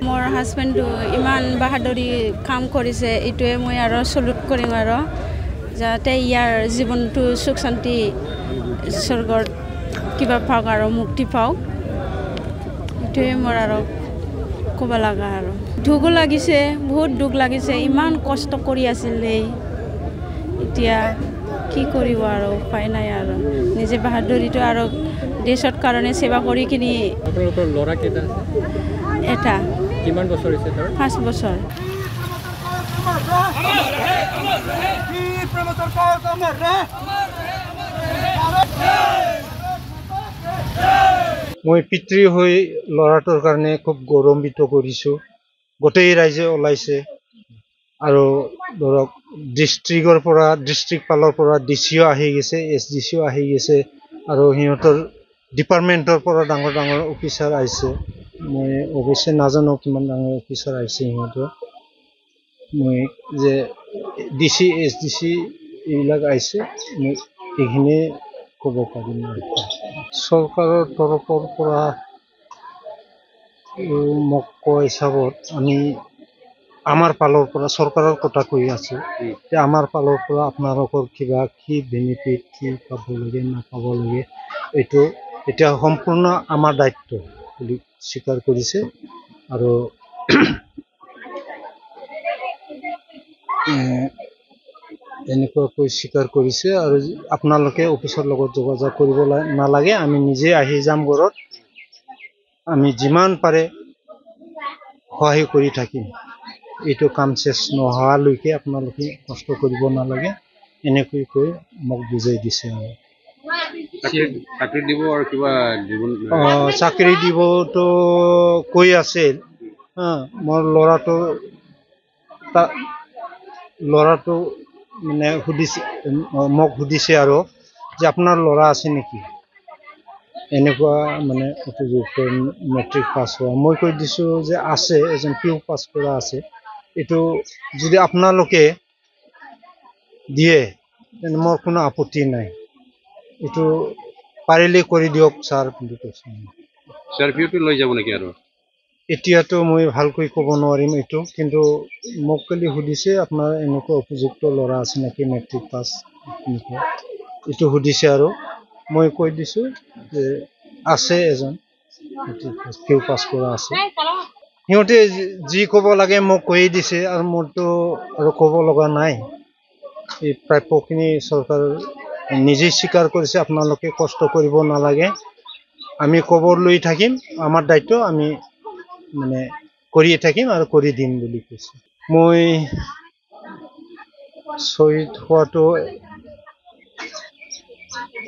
मोर हाजबेंड इमान बाहादुरी काम करिसे इटुए मैं आरो सल्यूट करिम आरो जाते यार जीवन तो सुख शांति स्वर्गर किबा पाक आरो मुक्ति पाओ इटुए मोर आरो कबा लागा आरो दुख लागिसे बहुत दुख लागिसे इमान कष्ट करि आसिले इतिया কি কৰিব আৰু উপায় নাই আৰু নিজে বাহাদুৰিটো আৰু দেশৰ কাৰণে সেৱা কৰি কিনি আপোনালোকৰ লৰা কেইটা এটা কিমান বছৰ হৈছে তাৰ 5 বছৰ মই পিতৃ হৈ লৰাটোৰ কাৰণে খুব গৌৰৱান্বিত কৰিছো গোটেই ৰাইজে ওলাইছে আৰু ধৰক ডিস্ট্ৰিক্টৰ পৰা ডিস্ট্ৰিক্ট পালৰ পৰা ডিচিও আহি গৈছে এছডিচিও আহি গৈছে আৰু হিহঁতৰ ডিপাৰ্টমেণ্টৰ পৰা ডাঙৰ ডাঙৰ অফিচাৰ আহিছে মই অৱশ্যে নাজানো কিমান ডাঙৰ অফিচাৰ আহিছে হিহঁতৰ মই যে ডিচি এছডিচি এইবিলাক আহিছে মই এইখিনি ক'ব পাৰিম চৰকাৰৰ তৰফৰ পৰা মোক কোৱা হিচাপত আমি আমাৰ পালৰ পৰা সৰকাৰেৰ কথা কৈ আছে যে আমাৰ পালৰ পৰা আপোনালোকৰ কিবা কি বেনিফিট কি পাব লাগে না পাব লাগে এইটো এটা সম্পূর্ণ আমার দায়িত্ব বুলি স্বীকার কৰিছে আৰু এনেকুৱাকৈ স্বীকাৰ কৰিছে আৰু আপোনালোকে অফিচৰ লগত যোগাযোগ কৰিব নালাগে আমি নিজে আহি যাম ঘৰত আমি যিমান পাৰে সহায় কৰি থাকিম এইটো কাম শেষ নোহোৱালৈকে আপোনালোকে কষ্ট কৰিব নালাগে এনেকৈ কৈ মোক বুজাই দিছে আৰু চাকৰি দিব আৰু কিবা জীৱন চাকৰি দিবতো কৈ আছিল মোৰ ল'ৰাটো মানে সুধিছে মোক সুধিছে আৰু যে আপোনাৰ ল'ৰা আছে নেকি এনেকুৱা মানে উপযুক্ত মেট্ৰিক পাছ হোৱা মই কৈ দিছোঁ যে আছে এজন পিউ পাছ কৰা আছে এইটো যদি আপোনালোকে দিয়ে তেনে মোৰ কোনো আপত্তি নাই এইটো পাৰিলে কৰি দিয়ক ছাৰ বুলি কৈছে পিউটো লৈ যাব নেকি আৰু এতিয়াতো মই ভালকৈ ক'ব নোৱাৰিম এইটো কিন্তু মোক কালি সুধিছে আপোনাৰ এনেকুৱা উপযুক্ত ল'ৰা আছে নেকি মেট্ৰিক পাছ এইটো সুধিছে আৰু মই কৈ দিছোঁ যে আছে এজন পিউ পাছ কৰা আছে সিহঁতে যি ক'ব লাগে মোক কৈ দিছে আৰু মোৰতো আৰু ক'ব লগা নাই এই প্ৰাপ্যখিনি চৰকাৰ নিজে স্বীকাৰ কৰিছে আপোনালোকে কষ্ট কৰিব নালাগে আমি খবৰ লৈ থাকিম আমাৰ দায়িত্ব আমি মানে কৰিয়ে থাকিম আৰু কৰি দিম বুলি কৈছে মই শ্বহীদ হোৱাটো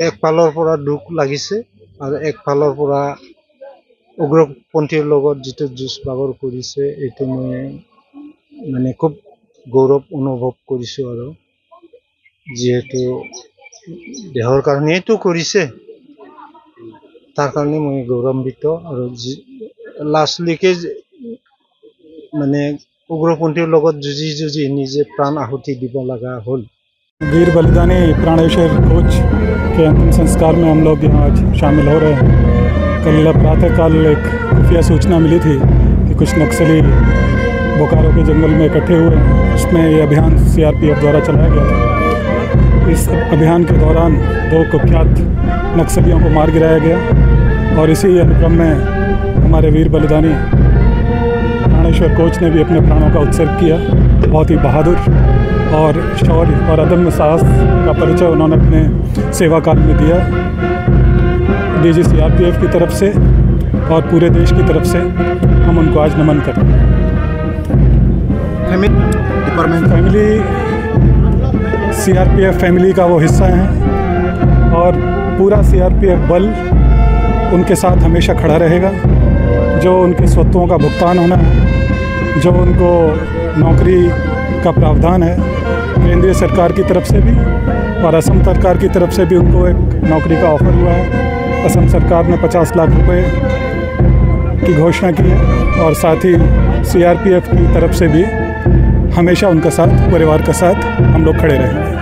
এক ফালৰ পৰা দুখ লাগিছে আৰু এক ফালৰ পৰা উগ্ৰপন্থীৰ লগত যিটো যুঁজ বাগৰ কৰিছে এইটো মই মানে খুব গৌৰৱ অনুভৱ কৰিছোঁ আৰু যিহেতু দেহৰ কাৰণেইতো কৰিছে তাৰ কাৰণে মই গৌৰৱান্বিত আৰু লাষ্টলৈকে মানে उग्रपंथी लोग जुझी जुझी निजे प्राण आहुति दीबो लगा होल। वीर बलिदानी प्राणेश्वर कोच के अंतिम संस्कार में हम लोग यहाँ आज शामिल हो रहे हैं। कल प्रातःकाल एक खुफिया सूचना मिली थी कि कुछ नक्सली बोकारो के जंगल में इकट्ठे हुए हैं। इसमें ये अभियान CRPF द्वारा चलाया गया था। इस अभियान के दौरान 2 कुख्यात नक्सलियों को मार गिराया गया और इसी अनुक्रम में हमारे वीर बलिदानी प्राणेश्वर कोच ने भी अपने प्राणों का उत्सर्ग किया। बहुत ही बहादुर और शौर्य और अदम्य साहस का परिचय उन्होंने अपने सेवा काल में दिया। डीजी CRPF की तरफ से और पूरे देश की तरफ से हम उनको आज नमन करते हैं। फैमिली CRPF फैमिली का वो हिस्सा हैं और पूरा CRPF बल उनके साथ हमेशा खड़ा रहेगा। जो उनके स्वत्वों का भुगतान होना है, जो उनको नौकरी का प्रावधान है केंद्रीय सरकार की तरफ से भी और असम सरकार की तरफ से भी उनको एक नौकरी का ऑफ़र हुआ है। असम सरकार ने 50 लाख रुपए की घोषणा की है और साथ ही CRPF की तरफ से भी हमेशा उनका साथ, परिवार का साथ हम लोग खड़े रहेंगे।